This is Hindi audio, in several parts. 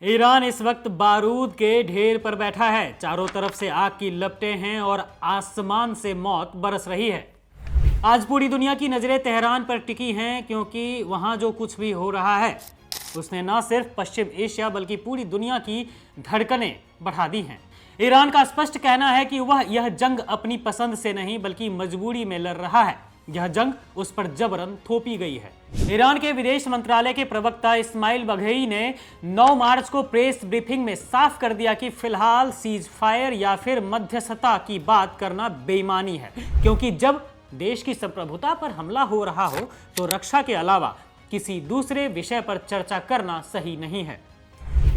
ईरान इस वक्त बारूद के ढेर पर बैठा है। चारों तरफ से आग की लपटें हैं और आसमान से मौत बरस रही है। आज पूरी दुनिया की नजरें तेहरान पर टिकी हैं, क्योंकि वहां जो कुछ भी हो रहा है उसने न सिर्फ पश्चिम एशिया बल्कि पूरी दुनिया की धड़कनें बढ़ा दी हैं। ईरान का स्पष्ट कहना है कि वह यह जंग अपनी पसंद से नहीं बल्कि मजबूरी में लड़ रहा है। यह जंग उस पर जबरन थोपी गई है। ईरान के विदेश मंत्रालय के प्रवक्ता इस्माइल बघेई ने 9 मार्च को प्रेस ब्रीफिंग में साफ कर दिया कि फिलहाल सीज फायर या फिर मध्यस्थता की बात करना बेईमानी है, क्योंकि जब देश की संप्रभुता पर हमला हो रहा हो तो रक्षा के अलावा किसी दूसरे विषय पर चर्चा करना सही नहीं है।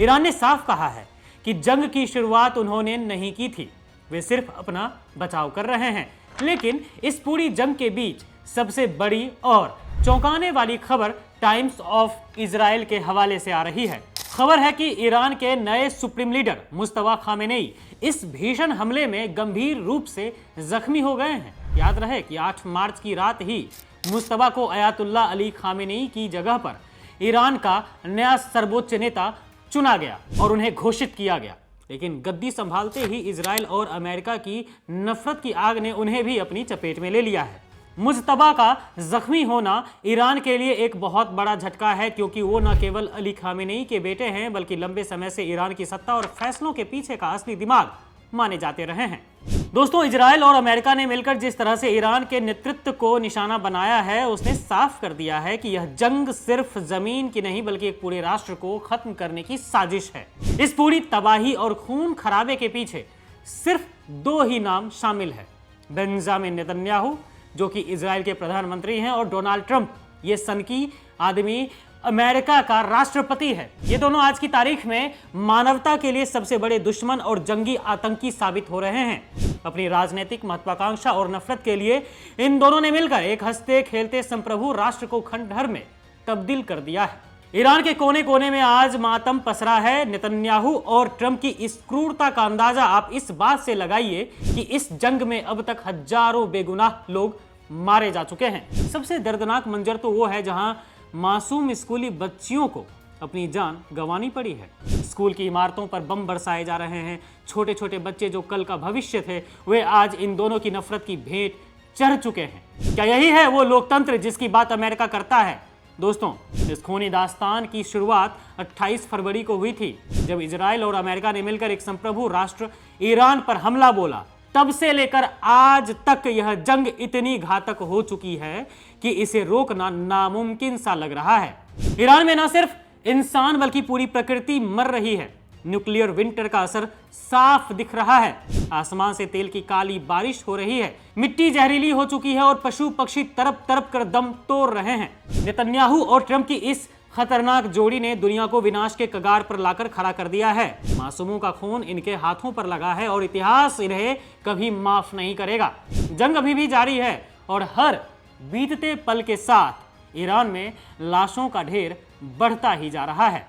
ईरान ने साफ कहा है कि जंग की शुरुआत उन्होंने नहीं की थी, वे सिर्फ अपना बचाव कर रहे हैं। लेकिन इस पूरी जंग के बीच सबसे बड़ी और चौंकाने वाली खबर टाइम्स ऑफ इजराइल के हवाले से आ रही है। खबर है कि ईरान के नए सुप्रीम लीडर मुस्तफा खामेनेई इस भीषण हमले में गंभीर रूप से जख्मी हो गए हैं। याद रहे कि 8 मार्च की रात ही मुस्तफा को अयातुल्ला अली खामेनेई की जगह पर ईरान का नया सर्वोच्च नेता चुना गया और उन्हें घोषित किया गया। लेकिन गद्दी संभालते ही इजराइल और अमेरिका की नफरत की आग ने उन्हें भी अपनी चपेट में ले लिया है। मुस्तफा का जख्मी होना ईरान के लिए एक बहुत बड़ा झटका है, क्योंकि वो न केवल अली खामेनेई के बेटे हैं बल्कि लंबे समय से ईरान की सत्ता और फैसलों के पीछे का असली दिमाग माने जाते रहे हैं। दोस्तों, इजराइल और अमेरिका ने मिलकर जिस तरह से ईरान के नेतृत्व को निशाना बनाया है, उसने साफ कर दिया है कि यह जंग सिर्फ जमीन की नहीं बल्कि एक पूरे राष्ट्र को खत्म करने की साजिश है। इस पूरी तबाही और खून खराबे के पीछे सिर्फ 2 ही नाम शामिल है, बेंजामिन नेतन्याहू जो कि इजराइल के प्रधानमंत्री हैं, और डोनाल्ड ट्रंप, ये सनकी आदमी अमेरिका का राष्ट्रपति है। ये दोनों आज की तारीख में मानवता के लिए सबसे बड़े दुश्मन और जंगी आतंकी साबित हो रहे हैं। अपनी राजनीतिक महत्वाकांक्षा और नफरत के लिए इन दोनों ने मिलकर एक हंसते खेलते संप्रभु राष्ट्र को खंडहर में तब्दील कर दिया है। ईरान के कोने कोने में आज मातम पसरा है। नेतन्याहू और ट्रंप की इस क्रूरता का अंदाजा आप इस बात से लगाइए कि इस जंग में अब तक हजारों बेगुनाह लोग मारे जा चुके हैं। सबसे दर्दनाक मंजर तो वो है जहां मासूम स्कूली बच्चियों को अपनी जान गंवानी पड़ी है। स्कूल की इमारतों पर बम बरसाए जा रहे हैं। छोटे छोटे बच्चे जो कल का भविष्य थे, वे आज इन दोनों की नफरत की भेंट चढ़ चुके हैं। क्या यही है वो लोकतंत्र जिसकी बात अमेरिका करता है? दोस्तों, इस खूनी दास्तान की शुरुआत 28 फरवरी को हुई थी, जब इजराइल और अमेरिका ने मिलकर एक संप्रभु राष्ट्र ईरान पर हमला बोला। तब से लेकर आज तक यह जंग इतनी घातक हो चुकी है कि इसे रोकना नामुमकिन सा लग रहा है। ईरान में न सिर्फ इंसान बल्कि पूरी प्रकृति मर रही है। न्यूक्लियर विंटर का असर साफ दिख रहा है। आसमान से तेल की काली बारिश हो रही है, मिट्टी जहरीली हो चुकी है और पशु पक्षी तड़प तड़प कर दम तोड़ रहे हैं। नेतन्याहू और ट्रंप की इस खतरनाक जोड़ी ने दुनिया को विनाश के कगार पर लाकर खड़ा कर दिया है। मासूमों का खून इनके हाथों पर लगा है और इतिहास इन्हें कभी माफ नहीं करेगा। जंग अभी भी जारी है और हर बीतते पल के साथ ईरान में लाशों का ढेर बढ़ता ही जा रहा है।